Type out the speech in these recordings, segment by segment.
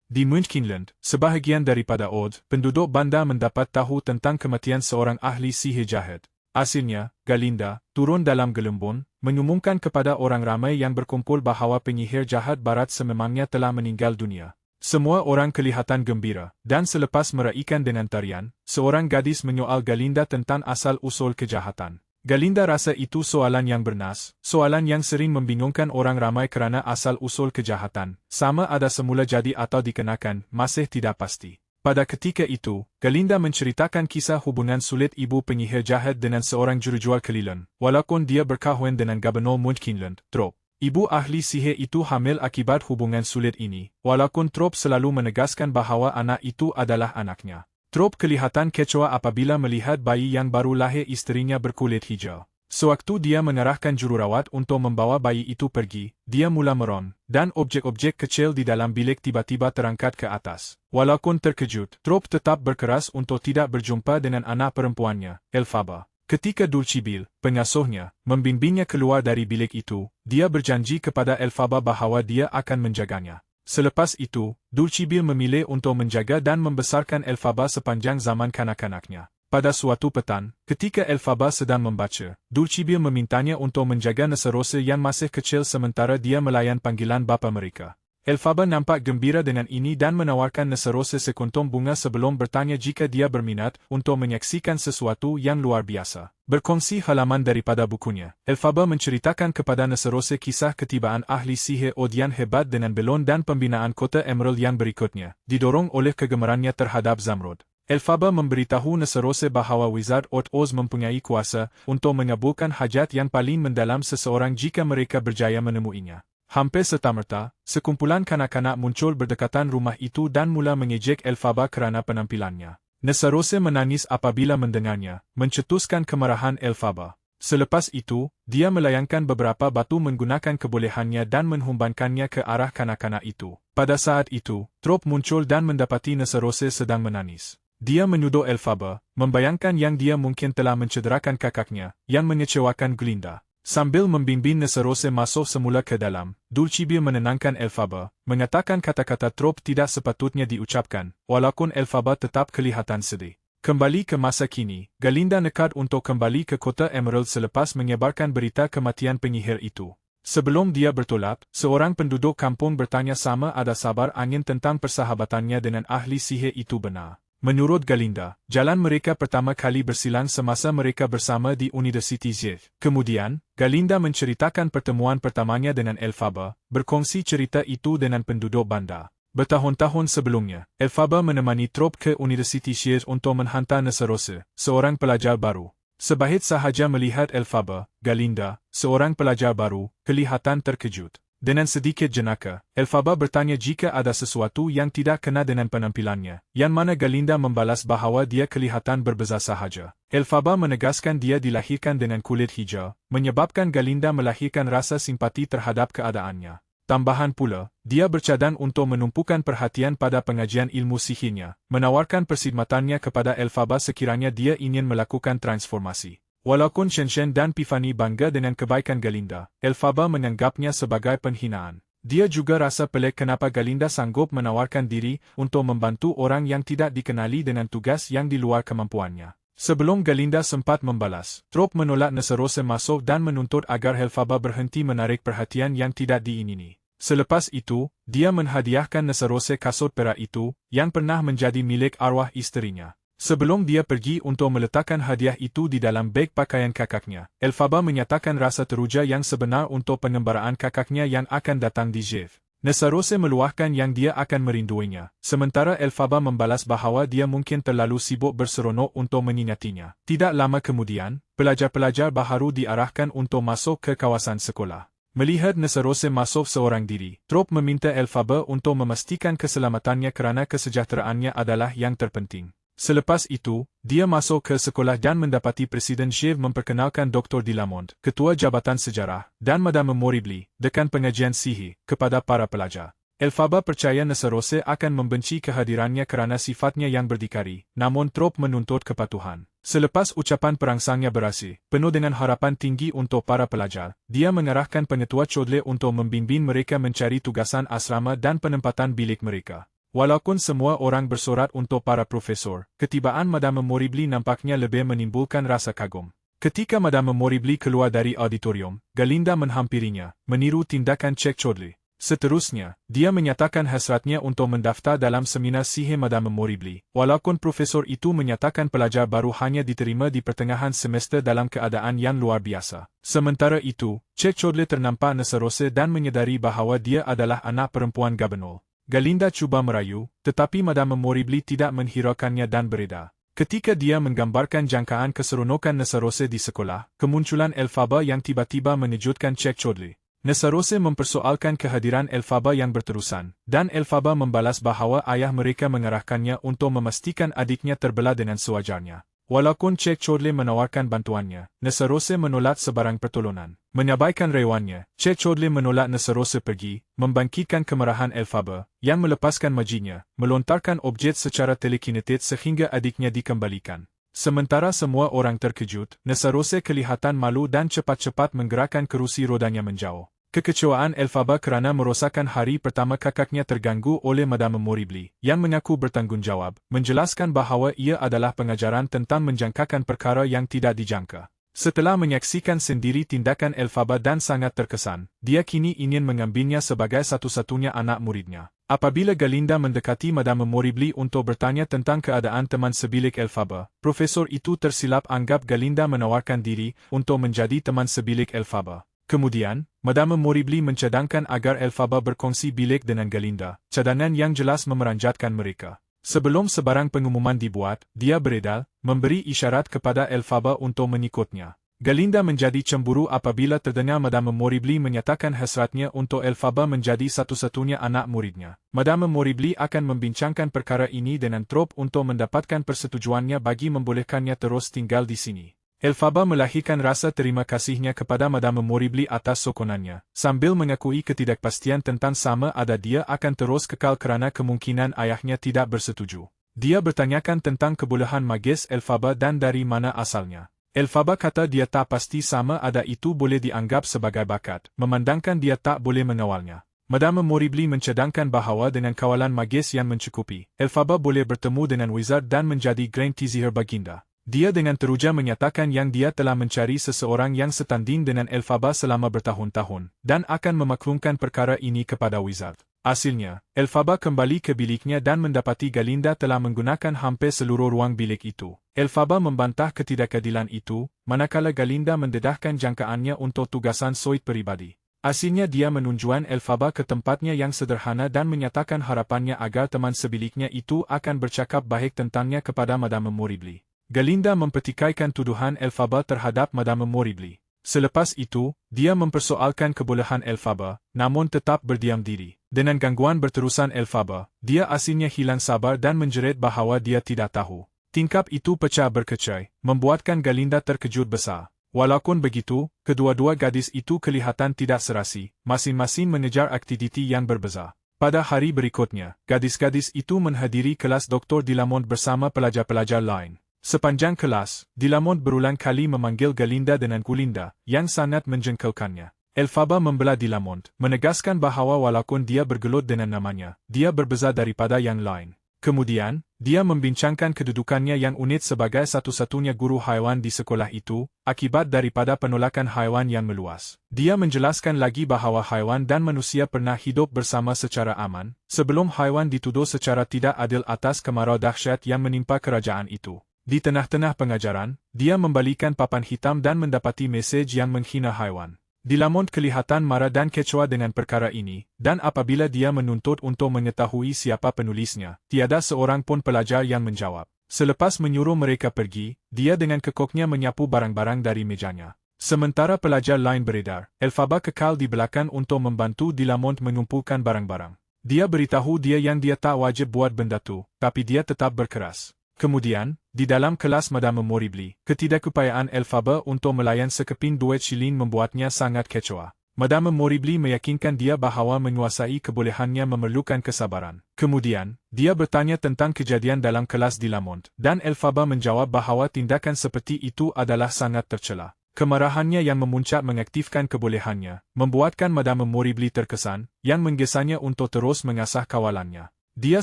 Di Münchkinland, sebahagian daripada Oz, penduduk bandar mendapat tahu tentang kematian seorang ahli sihir jahat. Akhirnya, Galinda, turun dalam gelembung, mengumumkan kepada orang ramai yang berkumpul bahawa penyihir jahat barat sememangnya telah meninggal dunia. Semua orang kelihatan gembira, dan selepas meraikan dengan tarian, seorang gadis menyoal Galinda tentang asal-usul kejahatan. Galinda rasa itu soalan yang bernas, soalan yang sering membingungkan orang ramai kerana asal-usul kejahatan, sama ada semula jadi atau dikenakan, masih tidak pasti. Pada ketika itu, Galinda menceritakan kisah hubungan sulit ibu penyihir jahat dengan seorang jurujual keliling, walaupun dia berkahwin dengan Gubernur Münchkinland, Trop. Ibu ahli sihir itu hamil akibat hubungan sulit ini, walaupun Trop selalu menegaskan bahawa anak itu adalah anaknya. Trop kelihatan kecewa apabila melihat bayi yang baru lahir isterinya berkulit hijau. Sewaktu dia mengarahkan jururawat untuk membawa bayi itu pergi, dia mula meron, dan objek-objek kecil di dalam bilik tiba-tiba terangkat ke atas. Walaupun terkejut, Trop tetap berkeras untuk tidak berjumpa dengan anak perempuannya, Elphaba. Ketika Dulcibel, pengasuhnya, membimbingnya keluar dari bilik itu, dia berjanji kepada Elphaba bahawa dia akan menjaganya. Selepas itu, Dulcibel memilih untuk menjaga dan membesarkan Elphaba sepanjang zaman kanak-kanaknya. Pada suatu petang, ketika Elphaba sedang membaca, Dulcibel memintanya untuk menjaga Nessarose yang masih kecil sementara dia melayan panggilan bapa mereka. Elphaba nampak gembira dengan ini dan menawarkan Nessarose sekuntum bunga sebelum bertanya jika dia berminat untuk menyaksikan sesuatu yang luar biasa. Berkongsi halaman daripada bukunya, Elphaba menceritakan kepada Nessarose kisah ketibaan ahli sihir Odian hebat dengan belon dan pembinaan kota Emerald yang berikutnya, didorong oleh kegemarannya terhadap Zamrud. Elphaba memberitahu Nessarose bahawa Wizard Oz mempunyai kuasa untuk mengabulkan hajat yang paling mendalam seseorang jika mereka berjaya menemuinya. Hampir serta-merta, sekumpulan kanak-kanak muncul berdekatan rumah itu dan mula mengejek Elphaba kerana penampilannya. Nessarose menangis apabila mendengarnya, mencetuskan kemarahan Elphaba. Selepas itu, dia melayangkan beberapa batu menggunakan kebolehannya dan menghumbankannya ke arah kanak-kanak itu. Pada saat itu, Trop muncul dan mendapati Nessarose sedang menangis. Dia menuduh Elphaba, membayangkan yang dia mungkin telah mencederakan kakaknya, yang mengecewakan Galinda. Sambil membimbing Nessarose masuk semula ke dalam, Dulcibel menenangkan Elphaba, mengatakan kata-kata Trop tidak sepatutnya diucapkan, walaupun Elphaba tetap kelihatan sedih. Kembali ke masa kini, Galinda nekat untuk kembali ke kota Emerald selepas menyebarkan berita kematian penyihir itu. Sebelum dia bertolak, seorang penduduk kampung bertanya sama ada sabar angin tentang persahabatannya dengan ahli sihir itu benar. Menurut Galinda, jalan mereka pertama kali bersilang semasa mereka bersama di University Zeth. Kemudian, Galinda menceritakan pertemuan pertamanya dengan Elphaba, berkongsi cerita itu dengan penduduk bandar. Bertahun-tahun sebelumnya, Elphaba menemani Trop ke University Zeth untuk menghantar Nessarose, seorang pelajar baru. Sebahit sahaja melihat Elphaba, Galinda, seorang pelajar baru, kelihatan terkejut. Dengan sedikit jenaka, Elphaba bertanya jika ada sesuatu yang tidak kena dengan penampilannya, yang mana Galinda membalas bahawa dia kelihatan berbeza sahaja. Elphaba menegaskan dia dilahirkan dengan kulit hijau, menyebabkan Galinda melahirkan rasa simpati terhadap keadaannya. Tambahan pula, dia bercadang untuk menumpukan perhatian pada pengajian ilmu sihirnya, menawarkan perkhidmatannya kepada Elphaba sekiranya dia ingin melakukan transformasi. Walaupun Shenshen dan Pifani bangga dengan kebaikan Galinda, Elphaba menganggapnya sebagai penghinaan. Dia juga rasa pelik kenapa Galinda sanggup menawarkan diri untuk membantu orang yang tidak dikenali dengan tugas yang di luar kemampuannya. Sebelum Galinda sempat membalas, Trop menolak Nessarose masuk dan menuntut agar Elphaba berhenti menarik perhatian yang tidak diingini. Selepas itu, dia menghadiahkan Nessarose kasut perak itu, yang pernah menjadi milik arwah isterinya. Sebelum dia pergi untuk meletakkan hadiah itu di dalam beg pakaian kakaknya, Elphaba menyatakan rasa teruja yang sebenar untuk pengembaraan kakaknya yang akan datang di Zeth. Nessarose meluahkan yang dia akan merinduinya, sementara Elphaba membalas bahawa dia mungkin terlalu sibuk berseronok untuk mengingatinya. Tidak lama kemudian, pelajar-pelajar baharu diarahkan untuk masuk ke kawasan sekolah. Melihat Nessarose masuk seorang diri, Trop meminta Elphaba untuk memastikan keselamatannya kerana kesejahteraannya adalah yang terpenting. Selepas itu, dia masuk ke sekolah dan mendapati Presiden Shiv memperkenalkan Dr. Dilamont, Ketua Jabatan Sejarah, dan Madame Moribli, Dekan Pengajian Sihir, kepada para pelajar. Elphaba percaya Nessarose akan membenci kehadirannya kerana sifatnya yang berdikari, namun Trop menuntut kepatuhan. Selepas ucapan perangsangnya berakhir, penuh dengan harapan tinggi untuk para pelajar, dia mengarahkan pengetua Chodle untuk membimbing mereka mencari tugasan asrama dan penempatan bilik mereka. Walaupun semua orang bersorat untuk para profesor, ketibaan Madame Moribli nampaknya lebih menimbulkan rasa kagum. Ketika Madame Moribli keluar dari auditorium, Galinda menghampirinya, meniru tindakan Cik Chodley. Seterusnya, dia menyatakan hasratnya untuk mendaftar dalam seminar sihir Madame Moribli, walaupun profesor itu menyatakan pelajar baru hanya diterima di pertengahan semester dalam keadaan yang luar biasa. Sementara itu, Cik Chodley ternampak neserose dan menyedari bahawa dia adalah anak perempuan Gubernur. Galinda cuba merayu, tetapi Madame Moribli tidak menghiraukannya dan beredar. Ketika dia menggambarkan jangkaan keseronokan neserose di sekolah, kemunculan Elphaba yang tiba-tiba mengejutkan Cik Chodley. Neserose mempersoalkan kehadiran Elphaba yang berterusan, dan Elphaba membalas bahawa ayah mereka mengarahkannya untuk memastikan adiknya terbelah dengan sewajarnya. Walaupun Cik Chodley menawarkan bantuannya, Neserose menolak sebarang pertolongan. Menyabaikan rewannya, Cik Chodley menolak Neserose pergi, membangkitkan kemarahan Elphaba, yang melepaskan majinya, melontarkan objek secara telekinetik sehingga adiknya dikembalikan. Sementara semua orang terkejut, Neserose kelihatan malu dan cepat-cepat menggerakkan kerusi rodanya menjauh. Kekecewaan Elphaba kerana merosakkan hari pertama kakaknya terganggu oleh Madame Moribli, yang mengaku bertanggungjawab, menjelaskan bahawa ia adalah pengajaran tentang menjangkakan perkara yang tidak dijangka. Setelah menyaksikan sendiri tindakan Elphaba dan sangat terkesan, dia kini ingin mengambilnya sebagai satu-satunya anak muridnya. Apabila Galinda mendekati Madame Moribli untuk bertanya tentang keadaan teman sebilik Elphaba, profesor itu tersilap anggap Galinda menawarkan diri untuk menjadi teman sebilik Elphaba. Kemudian, Madame Moribli mencadangkan agar Elphaba berkongsi bilik dengan Galinda, cadangan yang jelas memeranjatkan mereka. Sebelum sebarang pengumuman dibuat, dia beredar, memberi isyarat kepada Elphaba untuk mengikutnya. Galinda menjadi cemburu apabila terdengar Madame Moribli menyatakan hasratnya untuk Elphaba menjadi satu-satunya anak muridnya. Madame Moribli akan membincangkan perkara ini dengan Trop untuk mendapatkan persetujuannya bagi membolehkannya terus tinggal di sini. Elphaba melahirkan rasa terima kasihnya kepada Madame Moribli atas sokonannya, sambil mengakui ketidakpastian tentang sama ada dia akan terus kekal kerana kemungkinan ayahnya tidak bersetuju. Dia bertanyakan tentang kebolehan magis Elphaba dan dari mana asalnya. Elphaba kata dia tak pasti sama ada itu boleh dianggap sebagai bakat, memandangkan dia tak boleh mengawalnya. Madame Moribli mencadangkan bahawa dengan kawalan magis yang mencukupi, Elphaba boleh bertemu dengan wizard dan menjadi Grand Tizihir Baginda. Dia dengan teruja menyatakan yang dia telah mencari seseorang yang setanding dengan Elphaba selama bertahun-tahun, dan akan memaklumkan perkara ini kepada wizard. Hasilnya, Elphaba kembali ke biliknya dan mendapati Galinda telah menggunakan hampir seluruh ruang bilik itu. Elphaba membantah ketidakadilan itu, manakala Galinda mendedahkan jangkaannya untuk tugasan Soit peribadi. Hasilnya dia menunjukkan Elphaba ke tempatnya yang sederhana dan menyatakan harapannya agar teman sebiliknya itu akan bercakap baik tentangnya kepada Madame Moribli. Galinda mempertikaikan tuduhan Elphaba terhadap Madame Moribli. Selepas itu, dia mempersoalkan kebolehan Elphaba, namun tetap berdiam diri. Dengan gangguan berterusan Elphaba, dia asalnya hilang sabar dan menjerit bahawa dia tidak tahu. Tingkap itu pecah berkecai, membuatkan Galinda terkejut besar. Walaupun begitu, kedua-dua gadis itu kelihatan tidak serasi, masing-masing mengejar aktiviti yang berbeza. Pada hari berikutnya, gadis-gadis itu menghadiri kelas Dr. Dilamont bersama pelajar-pelajar lain. Sepanjang kelas, Dilamont berulang kali memanggil Galinda dengan Gulinda, yang sangat menjengkelkannya. Elphaba membela Dilamont, menegaskan bahawa walaupun dia bergelut dengan namanya, dia berbeza daripada yang lain. Kemudian, dia membincangkan kedudukannya yang unik sebagai satu-satunya guru haiwan di sekolah itu, akibat daripada penolakan haiwan yang meluas. Dia menjelaskan lagi bahawa haiwan dan manusia pernah hidup bersama secara aman, sebelum haiwan dituduh secara tidak adil atas kemarau dahsyat yang menimpa kerajaan itu. Di tengah-tengah pengajaran, dia membalikan papan hitam dan mendapati mesej yang menghina haiwan. Dilamont kelihatan marah dan kecewa dengan perkara ini, dan apabila dia menuntut untuk mengetahui siapa penulisnya, tiada seorang pun pelajar yang menjawab. Selepas menyuruh mereka pergi, dia dengan kekoknya menyapu barang-barang dari mejanya. Sementara pelajar lain beredar, Elphaba kekal di belakang untuk membantu Dilamont mengumpulkan barang-barang. Dia beritahu dia yang dia tak wajib buat benda tu, tapi dia tetap berkeras. Kemudian, di dalam kelas Madame Moribli, ketidakupayaan Elphaba untuk melayan sekeping duit shilling membuatnya sangat kecewa. Madame Moribli meyakinkan dia bahawa menguasai kebolehannya memerlukan kesabaran. Kemudian, dia bertanya tentang kejadian dalam kelas Dilamont, dan Elphaba menjawab bahawa tindakan seperti itu adalah sangat tercela. Kemarahannya yang memuncak mengaktifkan kebolehannya, membuatkan Madame Moribli terkesan, yang menggesanya untuk terus mengasah kawalannya. Dia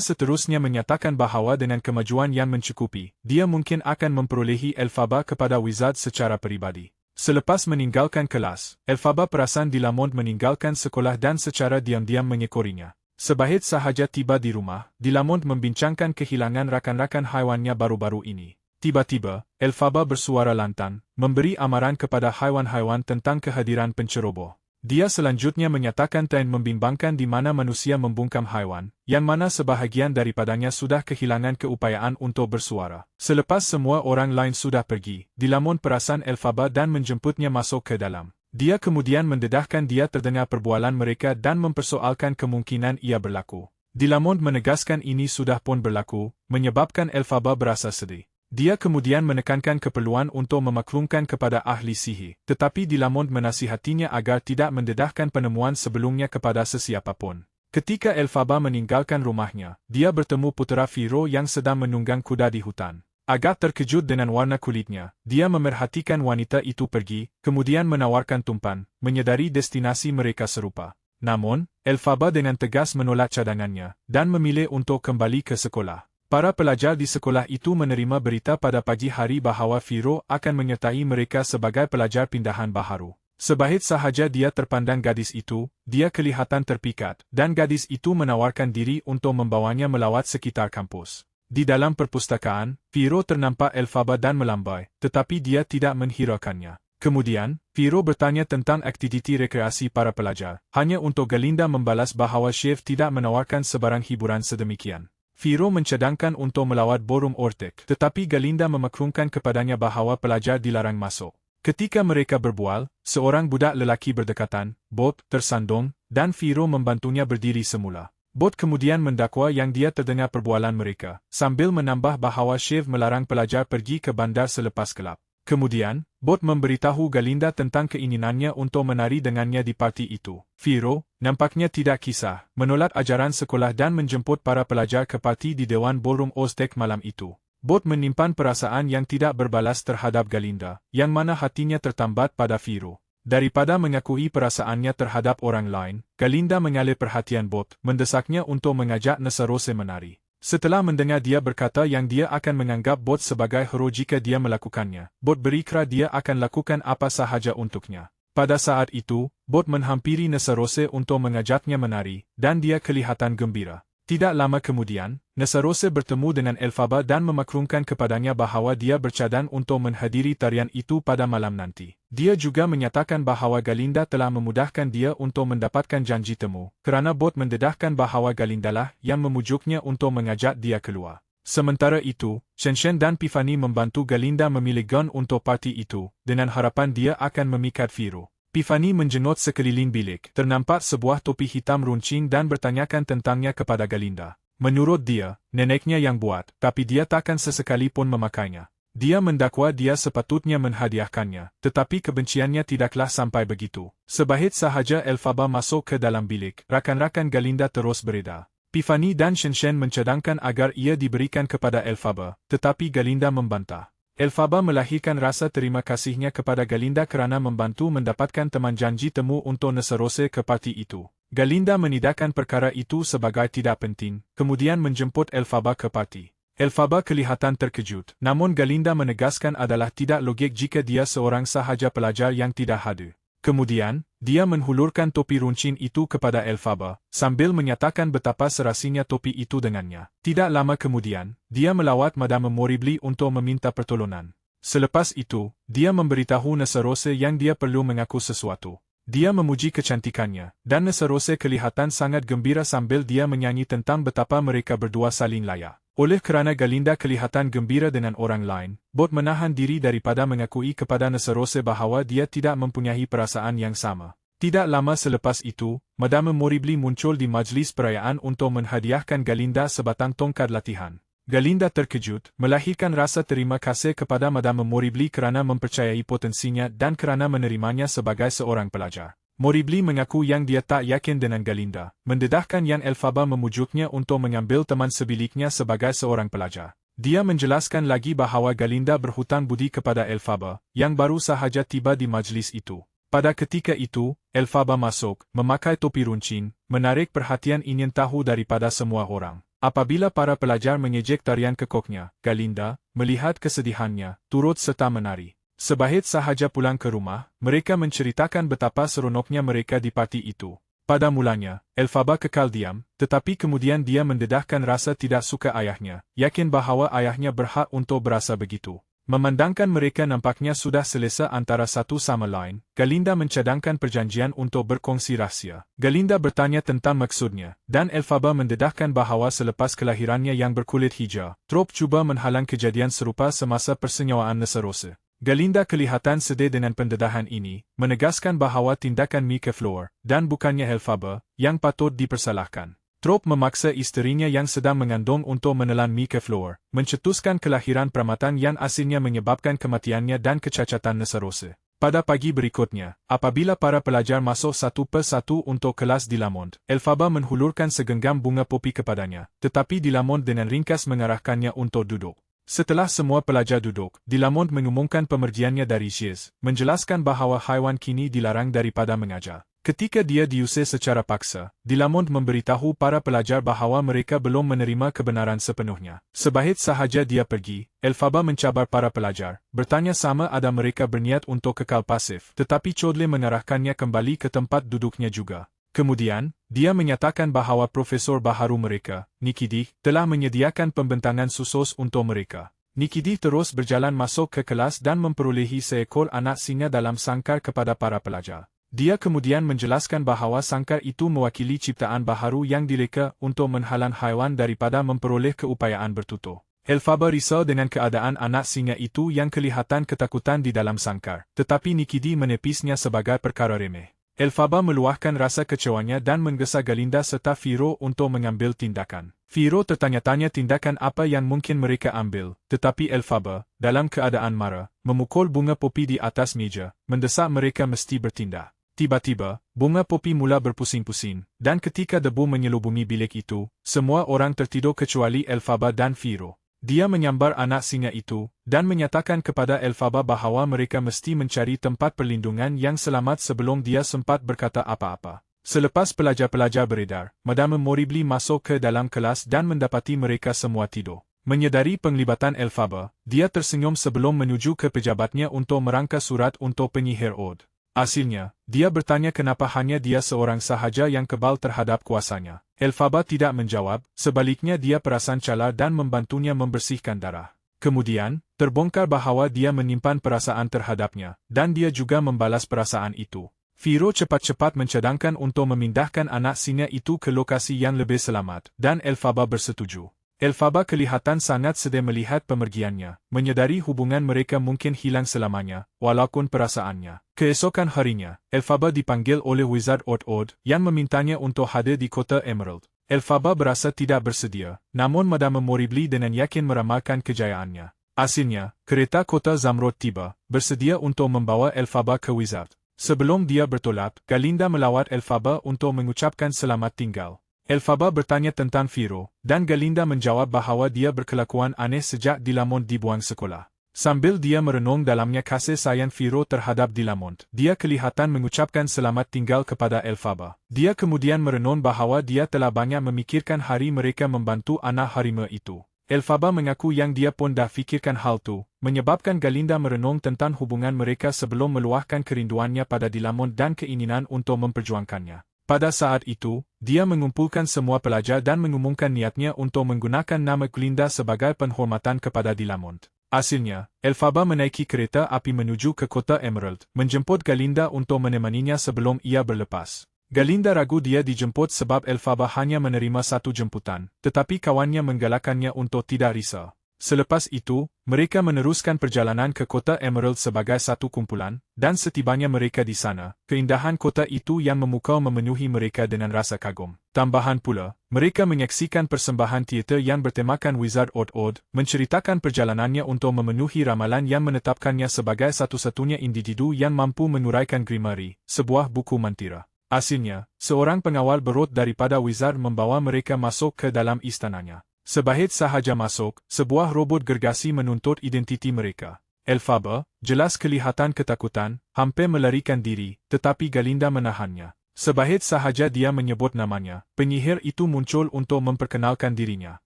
seterusnya menyatakan bahawa dengan kemajuan yang mencukupi, dia mungkin akan memperolehi Elphaba kepada Wizard secara peribadi. Selepas meninggalkan kelas, Elphaba perasan di Lamont meninggalkan sekolah dan secara diam-diam mengekorinya. Sebahit sahaja tiba di rumah, di Lamont membincangkan kehilangan rakan-rakan haiwannya baru-baru ini. Tiba-tiba, Elphaba bersuara lantang, memberi amaran kepada haiwan-haiwan tentang kehadiran penceroboh. Dia selanjutnya menyatakan tren membimbangkan di mana manusia membungkam haiwan, yang mana sebahagian daripadanya sudah kehilangan keupayaan untuk bersuara. Selepas semua orang lain sudah pergi, di Lamont perasan Elphaba dan menjemputnya masuk ke dalam. Dia kemudian mendedahkan dia terdengar perbualan mereka dan mempersoalkan kemungkinan ia berlaku. Di Lamont menegaskan ini sudah pun berlaku, menyebabkan Elphaba berasa sedih. Dia kemudian menekankan keperluan untuk memaklumkan kepada ahli sihir, tetapi di Lamont menasihatinya agar tidak mendedahkan penemuan sebelumnya kepada sesiapapun. Ketika Elphaba meninggalkan rumahnya, dia bertemu putera Firo yang sedang menunggang kuda di hutan. Agak terkejut dengan warna kulitnya, dia memerhatikan wanita itu pergi, kemudian menawarkan tumpan, menyedari destinasi mereka serupa. Namun, Elphaba dengan tegas menolak cadangannya, dan memilih untuk kembali ke sekolah. Para pelajar di sekolah itu menerima berita pada pagi hari bahawa Firo akan menyertai mereka sebagai pelajar pindahan baharu. Sebahit sahaja dia terpandang gadis itu, dia kelihatan terpikat, dan gadis itu menawarkan diri untuk membawanya melawat sekitar kampus. Di dalam perpustakaan, Firo ternampak Elphaba dan melambai, tetapi dia tidak menghiraukannya. Kemudian, Firo bertanya tentang aktiviti rekreasi para pelajar, hanya untuk Galinda membalas bahawa Chef tidak menawarkan sebarang hiburan sedemikian. Firo mencadangkan untuk melawat Ballroom Ortek, tetapi Galinda memaklumkan kepadanya bahawa pelajar dilarang masuk. Ketika mereka berbual, seorang budak lelaki berdekatan, Bob, tersandung, dan Firo membantunya berdiri semula. Bob kemudian mendakwa yang dia terdengar perbualan mereka, sambil menambah bahawa Chef melarang pelajar pergi ke bandar selepas kelab. Kemudian, Bob memberitahu Galinda tentang keinginannya untuk menari dengannya di parti itu. Firo, nampaknya tidak kisah, menolak ajaran sekolah dan menjemput para pelajar ke parti di Dewan Ballroom Oztek malam itu. Bob menyimpan perasaan yang tidak berbalas terhadap Galinda, yang mana hatinya tertambat pada Firo. Daripada mengakui perasaannya terhadap orang lain, Galinda mengalih perhatian Bob, mendesaknya untuk mengajak Nessarose menari. Setelah mendengar dia berkata yang dia akan menganggap Bob sebagai hero jika dia melakukannya, Bob berikrar dia akan lakukan apa sahaja untuknya. Pada saat itu, Bob menghampiri Nessarose untuk mengajaknya menari, dan dia kelihatan gembira. Tidak lama kemudian, Nessarose bertemu dengan Elphaba dan memaklumkan kepadanya bahawa dia bercadang untuk menghadiri tarian itu pada malam nanti. Dia juga menyatakan bahawa Galinda telah memudahkan dia untuk mendapatkan janji temu, kerana Bob mendedahkan bahawa Galindalah yang memujuknya untuk mengajak dia keluar. Sementara itu, Shenshen dan Pifani membantu Galinda memilih gaun untuk parti itu, dengan harapan dia akan memikat Firo. Pifani menjenut sekeliling bilik, ternampak sebuah topi hitam runcing dan bertanyakan tentangnya kepada Galinda. Menurut dia, neneknya yang buat, tapi dia takkan sesekali pun memakainya. Dia mendakwa dia sepatutnya menghadiahkannya, tetapi kebenciannya tidaklah sampai begitu. Sebahit sahaja Elphaba masuk ke dalam bilik, rakan-rakan Galinda terus beredar. Pifani dan Shenshen mencadangkan agar ia diberikan kepada Elphaba, tetapi Galinda membantah. Elphaba melahirkan rasa terima kasihnya kepada Galinda kerana membantu mendapatkan teman janji temu untuk Nessarose ke parti itu. Galinda menidakkan perkara itu sebagai tidak penting, kemudian menjemput Elphaba ke parti. Elphaba kelihatan terkejut, namun Galinda menegaskan adalah tidak logik jika dia seorang sahaja pelajar yang tidak hadir. Kemudian, dia menghulurkan topi runcing itu kepada Elphaba, sambil menyatakan betapa serasinya topi itu dengannya. Tidak lama kemudian, dia melawat Madame Moribli untuk meminta pertolongan. Selepas itu, dia memberitahu Nessarose yang dia perlu mengaku sesuatu. Dia memuji kecantikannya, dan Nessarose kelihatan sangat gembira sambil dia menyanyi tentang betapa mereka berdua saling layak. Oleh kerana Galinda kelihatan gembira dengan orang lain, Bob menahan diri daripada mengakui kepada Nessarose bahawa dia tidak mempunyai perasaan yang sama. Tidak lama selepas itu, Madame Moribli muncul di majlis perayaan untuk menghadiahkan Galinda sebatang tongkat latihan. Galinda terkejut, melahirkan rasa terima kasih kepada Madame Moribli kerana mempercayai potensinya dan kerana menerimanya sebagai seorang pelajar. Moribli mengaku yang dia tak yakin dengan Galinda, mendedahkan yang Elphaba memujuknya untuk mengambil teman sebiliknya sebagai seorang pelajar. Dia menjelaskan lagi bahawa Galinda berhutang budi kepada Elphaba, yang baru sahaja tiba di majlis itu. Pada ketika itu, Elphaba masuk, memakai topi runcing, menarik perhatian ingin tahu daripada semua orang. Apabila para pelajar mengejek tarian kekoknya, Galinda, melihat kesedihannya, turut serta menari. Sebahit sahaja pulang ke rumah, mereka menceritakan betapa seronoknya mereka di parti itu. Pada mulanya, Elphaba kekal diam, tetapi kemudian dia mendedahkan rasa tidak suka ayahnya, yakin bahawa ayahnya berhak untuk berasa begitu. Memandangkan mereka nampaknya sudah selesa antara satu sama lain, Galinda mencadangkan perjanjian untuk berkongsi rahsia. Galinda bertanya tentang maksudnya, dan Elphaba mendedahkan bahawa selepas kelahirannya yang berkulit hijau, Trop cuba menghalang kejadian serupa semasa persenyawaan Nessarosa. Galinda kelihatan sedih dengan pendedahan ini, menegaskan bahawa tindakan Mike Flower, dan bukannya Elphaba, yang patut dipersalahkan. Trop memaksa isterinya yang sedang mengandung untuk menelan Mike Flower, mencetuskan kelahiran peramatan yang asalnya menyebabkan kematiannya dan kecacatan Nessarosa. Pada pagi berikutnya, apabila para pelajar masuk satu persatu untuk kelas Dilamond, Elphaba menghulurkan segenggam bunga popi kepadanya, tetapi Dilamond dengan ringkas mengarahkannya untuk duduk. Setelah semua pelajar duduk, Dilamond mengumumkan pemergiannya dari Shiz, menjelaskan bahawa haiwan kini dilarang daripada mengajar. Ketika dia diusir secara paksa, Dilamond memberitahu para pelajar bahawa mereka belum menerima kebenaran sepenuhnya. Sebahit sahaja dia pergi, Elphaba mencabar para pelajar, bertanya sama ada mereka berniat untuk kekal pasif, tetapi Chodle mengarahkannya kembali ke tempat duduknya juga. Kemudian, dia menyatakan bahawa profesor baharu mereka, Nikidi, telah menyediakan pembentangan khusus untuk mereka. Nikidi terus berjalan masuk ke kelas dan memperolehi seekor anak singa dalam sangkar kepada para pelajar. Dia kemudian menjelaskan bahawa sangkar itu mewakili ciptaan baharu yang direka untuk menghalang haiwan daripada memperoleh keupayaan bertutur. Elphaba risau dengan keadaan anak singa itu yang kelihatan ketakutan di dalam sangkar, tetapi Nikidi menepisnya sebagai perkara remeh. Elphaba meluahkan rasa kecewanya dan menggesa Galinda serta Firo untuk mengambil tindakan. Firo tertanya-tanya tindakan apa yang mungkin mereka ambil, tetapi Elphaba, dalam keadaan marah, memukul bunga popi di atas meja, mendesak mereka mesti bertindak. Tiba-tiba, bunga popi mula berpusing-pusing, dan ketika debu menyelubungi bilik itu, semua orang tertidur kecuali Elphaba dan Firo. Dia menyambar anak singa itu, dan menyatakan kepada Elphaba bahawa mereka mesti mencari tempat perlindungan yang selamat sebelum dia sempat berkata apa-apa. Selepas pelajar-pelajar beredar, Madame Moribli masuk ke dalam kelas dan mendapati mereka semua tidur. Menyedari penglibatan Elphaba, dia tersenyum sebelum menuju ke pejabatnya untuk merangka surat untuk penyihir Od. Asilnya, dia bertanya kenapa hanya dia seorang sahaja yang kebal terhadap kuasanya. Elphaba tidak menjawab, sebaliknya dia perasan calar dan membantunya membersihkan darah. Kemudian, terbongkar bahawa dia menyimpan perasaan terhadapnya, dan dia juga membalas perasaan itu. Firo cepat-cepat mencadangkan untuk memindahkan anak singa itu ke lokasi yang lebih selamat, dan Elphaba bersetuju. Elphaba kelihatan sangat sedih melihat pemergiannya, menyedari hubungan mereka mungkin hilang selamanya, walaupun perasaannya. Keesokan harinya, Elphaba dipanggil oleh Wizard Od yang memintanya untuk hadir di kota Emerald. Elphaba berasa tidak bersedia, namun Madame Moribli dengan yakin meramalkan kejayaannya. Asilnya, kereta kota Zamrud tiba, bersedia untuk membawa Elphaba ke Wizard. Sebelum dia bertolak, Galinda melawat Elphaba untuk mengucapkan selamat tinggal. Elphaba bertanya tentang Firo, dan Galinda menjawab bahawa dia berkelakuan aneh sejak Dilamond dibuang sekolah. Sambil dia merenung dalamnya kasih sayang Firo terhadap Dilamond, dia kelihatan mengucapkan selamat tinggal kepada Elphaba. Dia kemudian merenung bahawa dia telah banyak memikirkan hari mereka membantu anak harimau itu. Elphaba mengaku yang dia pun dah fikirkan hal tu, menyebabkan Galinda merenung tentang hubungan mereka sebelum meluahkan kerinduannya pada Dilamond dan keinginan untuk memperjuangkannya. Pada saat itu, dia mengumpulkan semua pelajar dan mengumumkan niatnya untuk menggunakan nama Galinda sebagai penghormatan kepada Dilamond. Hasilnya, Elphaba menaiki kereta api menuju ke kota Emerald, menjemput Galinda untuk menemaninya sebelum ia berlepas. Galinda ragu dia dijemput sebab Elphaba hanya menerima satu jemputan, tetapi kawannya menggalakkannya untuk tidak risau. Selepas itu, mereka meneruskan perjalanan ke kota Emerald sebagai satu kumpulan, dan setibanya mereka di sana, keindahan kota itu yang memukau memenuhi mereka dengan rasa kagum. Tambahan pula, mereka menyaksikan persembahan teater yang bertemakan Wizard Od, menceritakan perjalanannya untuk memenuhi ramalan yang menetapkannya sebagai satu-satunya individu yang mampu menuraikan Grimari, sebuah buku mantira. Hasilnya, seorang pengawal berut daripada Wizard membawa mereka masuk ke dalam istananya. Sebahit sahaja masuk, sebuah robot gergasi menuntut identiti mereka. Elphaba, jelas kelihatan ketakutan, hampir melarikan diri, tetapi Galinda menahannya. Sebahit sahaja dia menyebut namanya, penyihir itu muncul untuk memperkenalkan dirinya.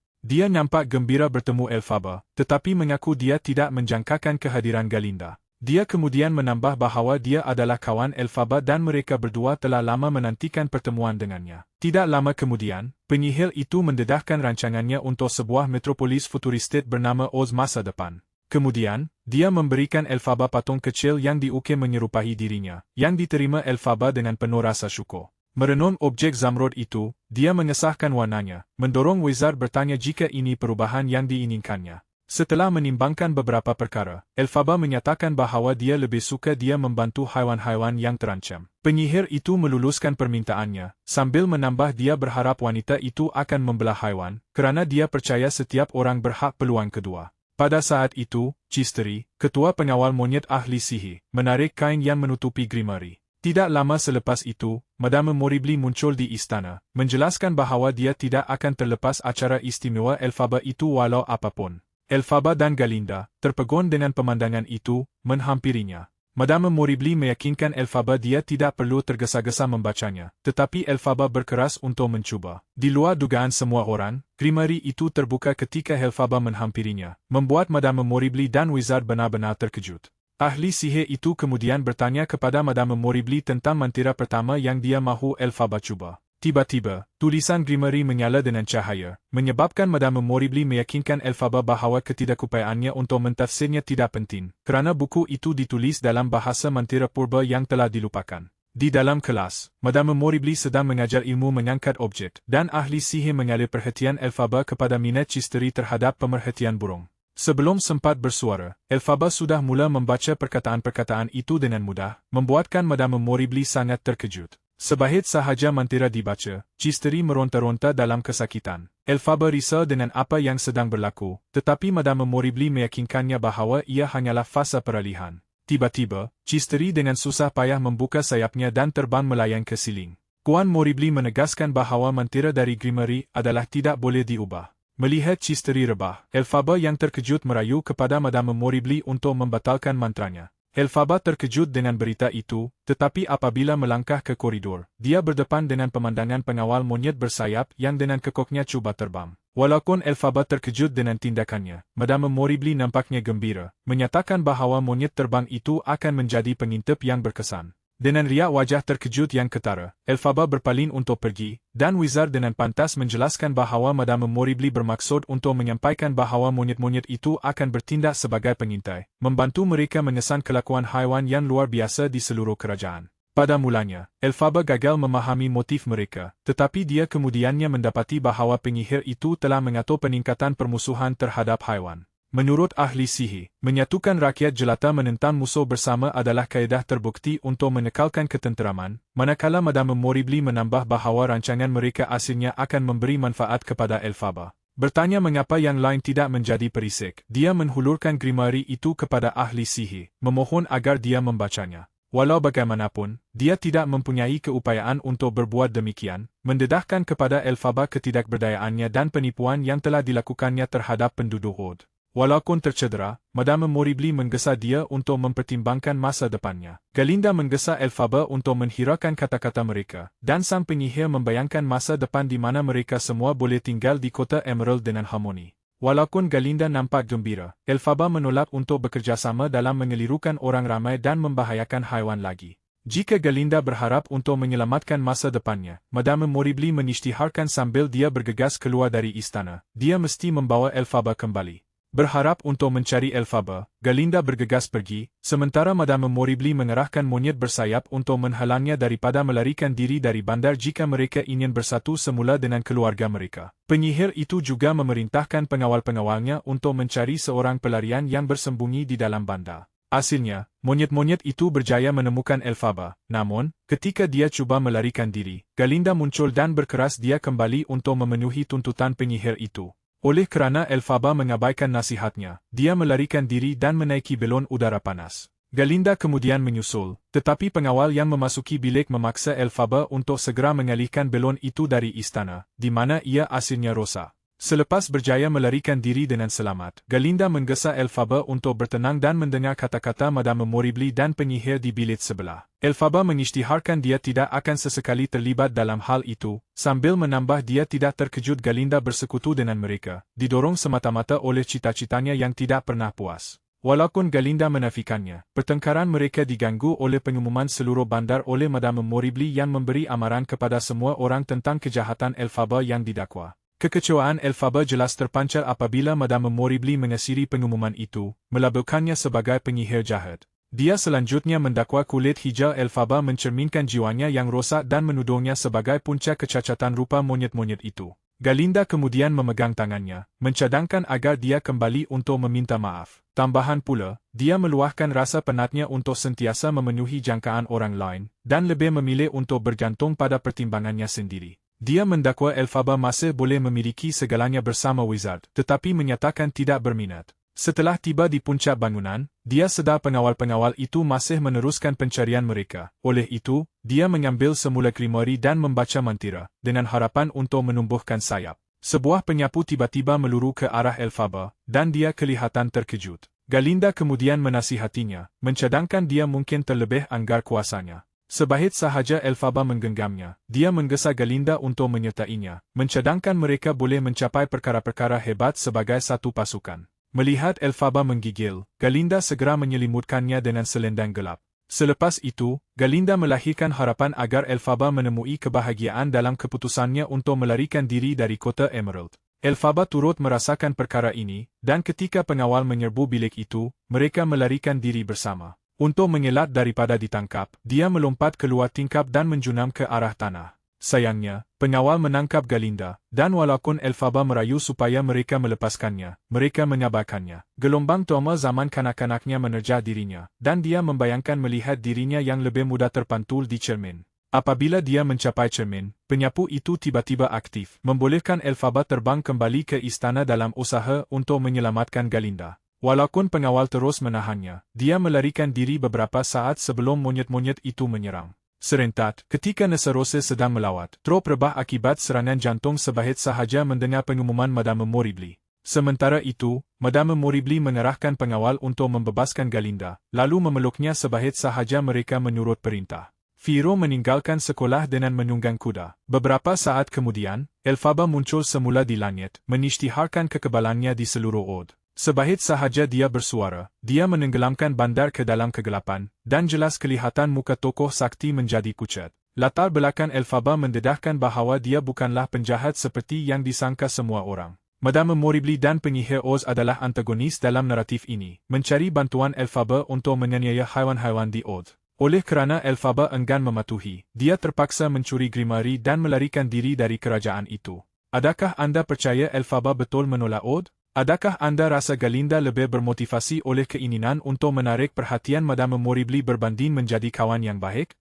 Dia nampak gembira bertemu Elphaba, tetapi mengaku dia tidak menjangkakan kehadiran Galinda. Dia kemudian menambah bahawa dia adalah kawan Elphaba dan mereka berdua telah lama menantikan pertemuan dengannya. Tidak lama kemudian, penyihir itu mendedahkan rancangannya untuk sebuah metropolis futuristik bernama Oz masa depan. Kemudian, dia memberikan Elphaba patung kecil yang diukir menyerupai dirinya, yang diterima Elphaba dengan penuh rasa syukur. Merenung objek Zamrud itu, dia mengesahkan warnanya, mendorong Wizard bertanya jika ini perubahan yang diinginkannya. Setelah menimbangkan beberapa perkara, Elphaba menyatakan bahawa dia lebih suka dia membantu haiwan-haiwan yang terancam. Penyihir itu meluluskan permintaannya, sambil menambah dia berharap wanita itu akan membelah haiwan, kerana dia percaya setiap orang berhak peluang kedua. Pada saat itu, Chisteri, ketua pengawal monyet ahli sihir, menarik kain yang menutupi Grimari. Tidak lama selepas itu, Madame Moribli muncul di istana, menjelaskan bahawa dia tidak akan terlepas acara istimewa Elphaba itu walau apapun. Elphaba dan Galinda, terpegun dengan pemandangan itu, menghampirinya. Madame Moribli meyakinkan Elphaba dia tidak perlu tergesa-gesa membacanya, tetapi Elphaba berkeras untuk mencuba. Di luar dugaan semua orang, Grimari itu terbuka ketika Elphaba menghampirinya, membuat Madame Moribli dan Wizard benar-benar terkejut. Ahli sihir itu kemudian bertanya kepada Madame Moribli tentang mantra pertama yang dia mahu Elphaba cuba. Tiba-tiba, tulisan Grimari menyala dengan cahaya, menyebabkan Madame Moribli meyakinkan Elphaba bahawa ketidakupayaannya untuk mentafsirnya tidak penting, kerana buku itu ditulis dalam bahasa mantra purba yang telah dilupakan. Di dalam kelas, Madame Moribli sedang mengajar ilmu mengangkat objek, dan ahli sihir mengalih perhatian Elphaba kepada minat Chisteri terhadap pemerhatian burung. Sebelum sempat bersuara, Elphaba sudah mula membaca perkataan-perkataan itu dengan mudah, membuatkan Madame Moribli sangat terkejut. Sebahit sahaja mantra dibaca, Chisteri meronta-ronta dalam kesakitan. Elphaba risau dengan apa yang sedang berlaku, tetapi Madame Moribli meyakinkannya bahawa ia hanyalah fasa peralihan. Tiba-tiba, Chisteri dengan susah payah membuka sayapnya dan terbang melayang ke siling. Puan Moribli menegaskan bahawa mantra dari Grimari adalah tidak boleh diubah. Melihat Chisteri rebah, Elphaba yang terkejut merayu kepada Madame Moribli untuk membatalkan mantranya. Elphaba terkejut dengan berita itu, tetapi apabila melangkah ke koridor, dia berdepan dengan pemandangan pengawal monyet bersayap yang dengan kekoknya cuba terbang. Walaupun Elphaba terkejut dengan tindakannya, Madame Moribli nampaknya gembira, menyatakan bahawa monyet terbang itu akan menjadi pengintip yang berkesan. Dengan riak wajah terkejut yang ketara, Elphaba berpaling untuk pergi, dan Wizard dengan pantas menjelaskan bahawa Madame Moribli bermaksud untuk menyampaikan bahawa monyet-monyet itu akan bertindak sebagai pengintai, membantu mereka mengesan kelakuan haiwan yang luar biasa di seluruh kerajaan. Pada mulanya, Elphaba gagal memahami motif mereka, tetapi dia kemudiannya mendapati bahawa penyihir itu telah mengatur peningkatan permusuhan terhadap haiwan. Menurut ahli sihir, menyatukan rakyat jelata menentang musuh bersama adalah kaedah terbukti untuk menekalkan ketenteraman, manakala Madame Moribli menambah bahawa rancangan mereka asalnya akan memberi manfaat kepada Elphaba. Bertanya mengapa yang lain tidak menjadi perisik, dia menghulurkan Grimari itu kepada ahli sihir, memohon agar dia membacanya. Walau bagaimanapun, dia tidak mempunyai keupayaan untuk berbuat demikian, mendedahkan kepada Elphaba ketidakberdayaannya dan penipuan yang telah dilakukannya terhadap penduduk Hod. Walaupun tercedera, Madame Moribli menggesa dia untuk mempertimbangkan masa depannya. Galinda menggesa Elphaba untuk menghiraukan kata-kata mereka, dan sang penyihir membayangkan masa depan di mana mereka semua boleh tinggal di kota Emerald dengan harmoni. Walaupun Galinda nampak gembira, Elphaba menolak untuk bekerjasama dalam mengelirukan orang ramai dan membahayakan haiwan lagi. Jika Galinda berharap untuk menyelamatkan masa depannya, Madame Moribli menyisytiharkan sambil dia bergegas keluar dari istana, dia mesti membawa Elphaba kembali. Berharap untuk mencari Elphaba, Galinda bergegas pergi, sementara Madame Moribli mengerahkan monyet bersayap untuk menghalangnya daripada melarikan diri dari bandar jika mereka ingin bersatu semula dengan keluarga mereka. Penyihir itu juga memerintahkan pengawal-pengawalnya untuk mencari seorang pelarian yang bersembunyi di dalam bandar. Hasilnya, monyet-monyet itu berjaya menemukan Elphaba, namun, ketika dia cuba melarikan diri, Galinda muncul dan berkeras dia kembali untuk memenuhi tuntutan penyihir itu. Oleh kerana Elphaba mengabaikan nasihatnya, dia melarikan diri dan menaiki belon udara panas. Galinda kemudian menyusul, tetapi pengawal yang memasuki bilik memaksa Elphaba untuk segera mengalihkan belon itu dari istana, di mana ia asalnya rosak. Selepas berjaya melarikan diri dengan selamat, Galinda menggesa Elphaba untuk bertenang dan mendengar kata-kata Madame Moribli dan penyihir di bilik sebelah. Elphaba mengisytiharkan dia tidak akan sesekali terlibat dalam hal itu, sambil menambah dia tidak terkejut Galinda bersekutu dengan mereka, didorong semata-mata oleh cita-citanya yang tidak pernah puas. Walaupun Galinda menafikannya, pertengkaran mereka diganggu oleh pengumuman seluruh bandar oleh Madame Moribli yang memberi amaran kepada semua orang tentang kejahatan Elphaba yang didakwa. Kekecewaan Elphaba jelas terpancar apabila Madame Moribli mengasiri pengumuman itu, melabelkannya sebagai penyihir jahat. Dia selanjutnya mendakwa kulit hijau Elphaba mencerminkan jiwanya yang rosak dan menuduhnya sebagai punca kecacatan rupa monyet-monyet itu. Galinda kemudian memegang tangannya, mencadangkan agar dia kembali untuk meminta maaf. Tambahan pula, dia meluahkan rasa penatnya untuk sentiasa memenuhi jangkaan orang lain, dan lebih memilih untuk bergantung pada pertimbangannya sendiri. Dia mendakwa Elphaba masih boleh memiliki segalanya bersama Wizard, tetapi menyatakan tidak berminat. Setelah tiba di puncak bangunan, dia sedar pengawal-pengawal itu masih meneruskan pencarian mereka. Oleh itu, dia mengambil semula Grimoire dan membaca mantira, dengan harapan untuk menumbuhkan sayap. Sebuah penyapu tiba-tiba meluru ke arah Elphaba, dan dia kelihatan terkejut. Galinda kemudian menasihatinya, mencadangkan dia mungkin terlebih anggar kuasanya. Sebahit sahaja Elphaba menggenggamnya, dia menggesa Galinda untuk menyertainya, mencadangkan mereka boleh mencapai perkara-perkara hebat sebagai satu pasukan. Melihat Elphaba menggigil, Galinda segera menyelimutkannya dengan selendang gelap. Selepas itu, Galinda melahirkan harapan agar Elphaba menemui kebahagiaan dalam keputusannya untuk melarikan diri dari kota Emerald. Elphaba turut merasakan perkara ini, dan ketika pengawal menyerbu bilik itu, mereka melarikan diri bersama. Untuk mengelak daripada ditangkap, dia melompat keluar tingkap dan menjunam ke arah tanah. Sayangnya, pengawal menangkap Galinda, dan walaupun Elphaba merayu supaya mereka melepaskannya, mereka menyabarkannya. Gelombang trauma zaman kanak-kanaknya menerjah dirinya, dan dia membayangkan melihat dirinya yang lebih mudah terpantul di cermin. Apabila dia mencapai cermin, penyapu itu tiba-tiba aktif, membolehkan Elphaba terbang kembali ke istana dalam usaha untuk menyelamatkan Galinda. Walaupun pengawal terus menahannya, dia melarikan diri beberapa saat sebelum monyet-monyet itu menyerang. Serentak, ketika Nessarose sedang melawat, trop rebah akibat serangan jantung sebahit sahaja mendengar pengumuman Madame Moribli. Sementara itu, Madame Moribli mengerahkan pengawal untuk membebaskan Galinda, lalu memeluknya sebahit sahaja mereka menurut perintah. Firo meninggalkan sekolah dengan menunggang kuda. Beberapa saat kemudian, Elphaba muncul semula di langit, mengisytiharkan kekebalannya di seluruh Od. Sebahit sahaja dia bersuara, dia menenggelamkan bandar ke dalam kegelapan, dan jelas kelihatan muka tokoh sakti menjadi pucat. Latar belakang Elphaba mendedahkan bahawa dia bukanlah penjahat seperti yang disangka semua orang. Madame Moribli dan penyihir Oz adalah antagonis dalam naratif ini, mencari bantuan Elphaba untuk menganiaya haiwan-haiwan di Od. Oleh kerana Elphaba enggan mematuhi, dia terpaksa mencuri Grimoire dan melarikan diri dari kerajaan itu. Adakah anda percaya Elphaba betul menolak Od? Adakah anda rasa Galinda lebih bermotivasi oleh keinginan untuk menarik perhatian Madame Moribli berbanding menjadi kawan yang baik?